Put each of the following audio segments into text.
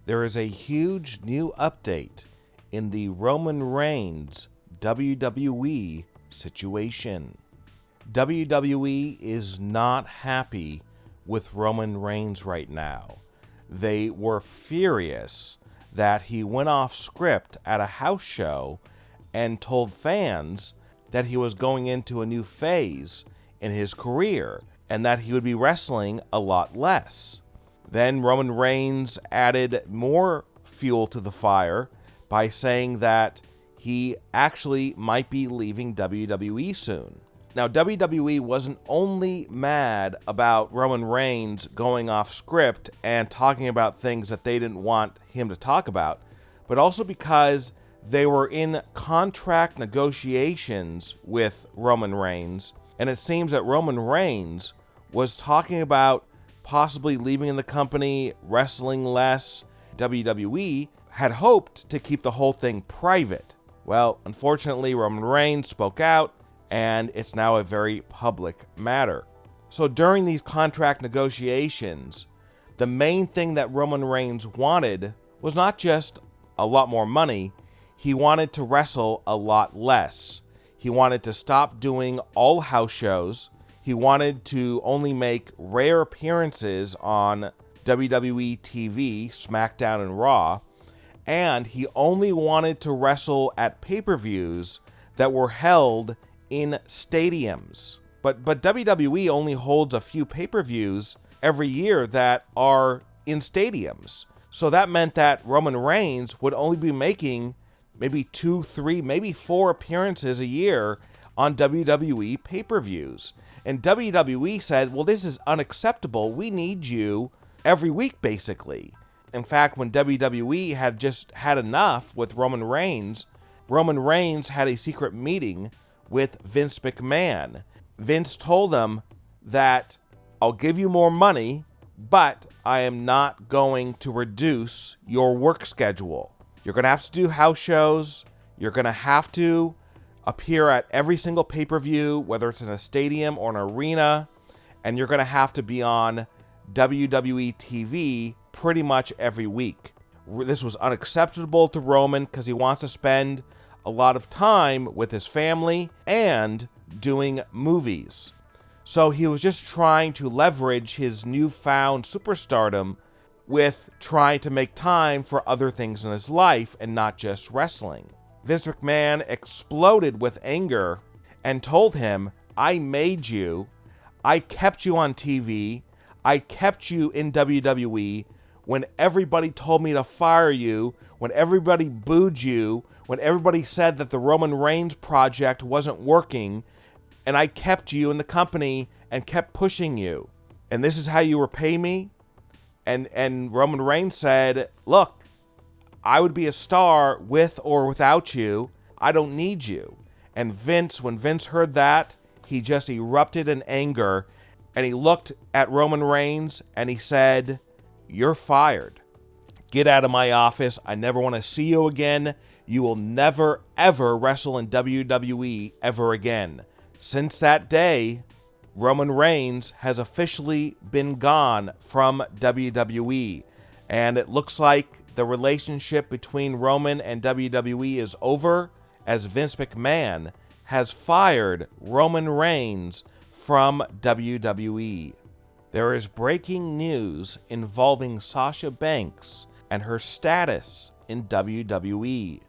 there is a huge new update in the Roman Reigns WWE situation. WWE is not happy with Roman Reigns right now. They were furious that he went off script at a house show and told fans that he was going into a new phase in his career and that he would be wrestling a lot less. Then Roman Reigns added more fuel to the fire by saying that he actually might be leaving WWE soon. Now, WWE wasn't only mad about Roman Reigns going off script and talking about things that they didn't want him to talk about, but also because they were in contract negotiations with Roman Reigns, and it seems that Roman Reigns was talking about possibly leaving the company, wrestling less. WWE had hoped to keep the whole thing private. Well, unfortunately, Roman Reigns spoke out, and it's now a very public matter. So during these contract negotiations, the main thing that Roman Reigns wanted was not just a lot more money, he wanted to wrestle a lot less. He wanted to stop doing all house shows. He wanted to only make rare appearances on WWE TV, SmackDown and Raw, and he only wanted to wrestle at pay-per-views that were held in stadiums. But WWE only holds a few pay-per-views every year that are in stadiums. So that meant that Roman Reigns would only be making maybe 2, 3, maybe 4 appearances a year on WWE pay-per-views. And WWE said, well, this is unacceptable. We need you every week, basically. In fact, when WWE had just had enough with Roman Reigns had a secret meeting with Vince McMahon. Vince told him that I'll give you more money, but I am not going to reduce your work schedule. You're going to have to do house shows. You're going to have to appear at every single pay-per-view, whether it's in a stadium or an arena, and you're going to have to be on WWE TV pretty much every week. This was unacceptable to Roman because he wants to spend a lot of time with his family and doing movies. So he was just trying to leverage his newfound superstardom with trying to make time for other things in his life and not just wrestling. Vince McMahon exploded with anger and told him, I made you, I kept you on TV, I kept you in WWE when everybody told me to fire you, when everybody booed you, when everybody said that the Roman Reigns project wasn't working, and I kept you in the company and kept pushing you. And this is how you repay me? And Roman Reigns said, look, I would be a star with or without you. I don't need you. And when Vince heard that, he just erupted in anger, and he looked at Roman Reigns and he said, you're fired. Get out of my office. I never want to see you again. You will never, ever wrestle in WWE ever again. Since that day, Roman Reigns has officially been gone from WWE. And it looks like the relationship between Roman and WWE is over, as Vince McMahon has fired Roman Reigns from WWE. There is breaking news involving Sasha Banks and her status in WWE.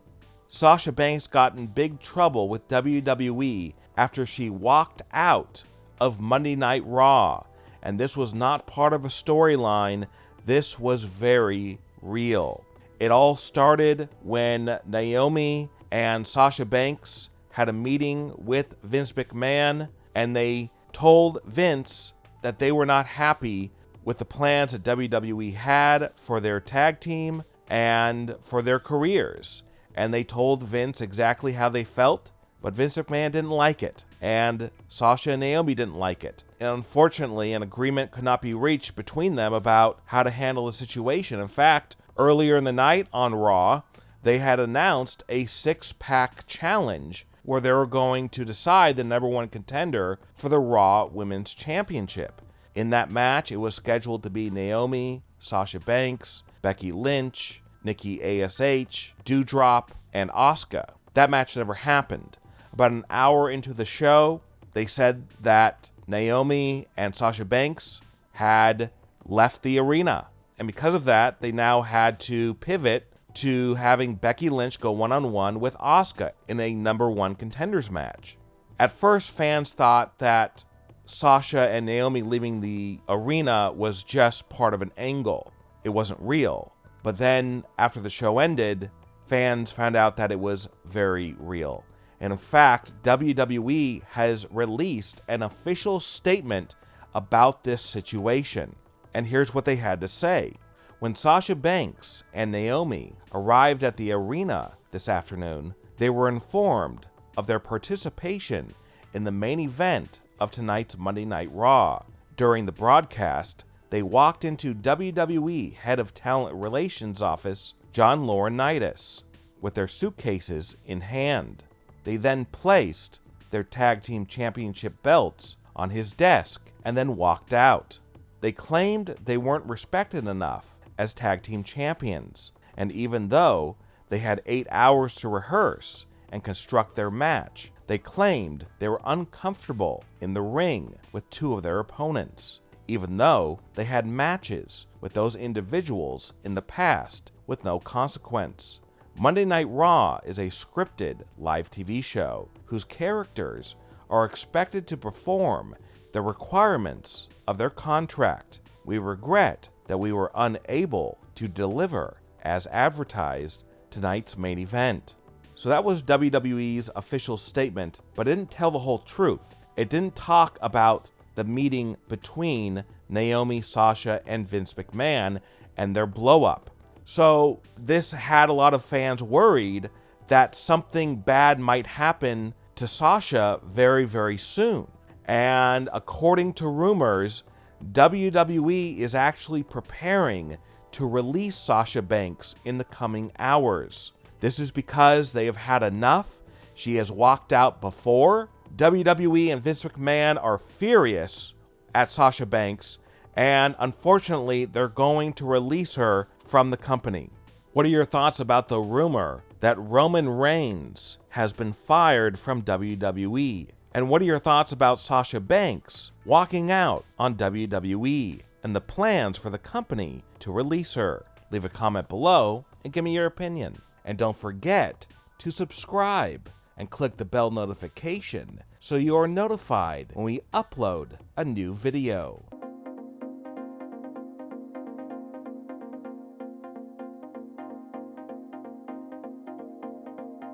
Sasha Banks got in big trouble with WWE after she walked out of Monday Night Raw, and this was not part of a storyline. This was very real. It all started when Naomi and Sasha Banks had a meeting with Vince McMahon, and they told Vince that they were not happy with the plans that WWE had for their tag team and for their careers. And they told Vince exactly how they felt, but Vince McMahon didn't like it, and Sasha and Naomi didn't like it. And unfortunately, an agreement could not be reached between them about how to handle the situation. In fact, earlier in the night on Raw, they had announced a 6-pack challenge where they were going to decide the number 1 contender for the Raw Women's Championship. In that match, it was scheduled to be Naomi, Sasha Banks, Becky Lynch, Nikki ASH, Doudrop, and Asuka. That match never happened. About an hour into the show, they said that Naomi and Sasha Banks had left the arena. And because of that, they now had to pivot to having Becky Lynch go one-on-one with Asuka in a #1 contenders match. At first, fans thought that Sasha and Naomi leaving the arena was just part of an angle. It wasn't real. But then, after the show ended, fans found out that it was very real. And in fact, WWE has released an official statement about this situation. And here's what they had to say. When Sasha Banks and Naomi arrived at the arena this afternoon, they were informed of their participation in the main event of tonight's Monday Night Raw. During the broadcast, they walked into WWE Head of Talent Relations office, John Laurinaitis, with their suitcases in hand. They then placed their tag team championship belts on his desk and then walked out. They claimed they weren't respected enough as tag team champions, and even though they had 8 hours to rehearse and construct their match, they claimed they were uncomfortable in the ring with 2 of their opponents, even though they had matches with those individuals in the past with no consequence. Monday Night Raw is a scripted live TV show whose characters are expected to perform the requirements of their contract. We regret that we were unable to deliver as advertised tonight's main event. So that was WWE's official statement, but it didn't tell the whole truth. It didn't talk about the meeting between Naomi, Sasha, and Vince McMahon and their blow-up. So this had a lot of fans worried that something bad might happen to Sasha very, very soon. And according to rumors, WWE is actually preparing to release Sasha Banks in the coming hours. This is because they have had enough. She has walked out before. WWE and Vince McMahon are furious at Sasha Banks, and unfortunately, they're going to release her from the company. What are your thoughts about the rumor that Roman Reigns has been fired from WWE? And what are your thoughts about Sasha Banks walking out on WWE and the plans for the company to release her? Leave a comment below and give me your opinion. And don't forget to subscribe and click the bell notification so you are notified when we upload a new video.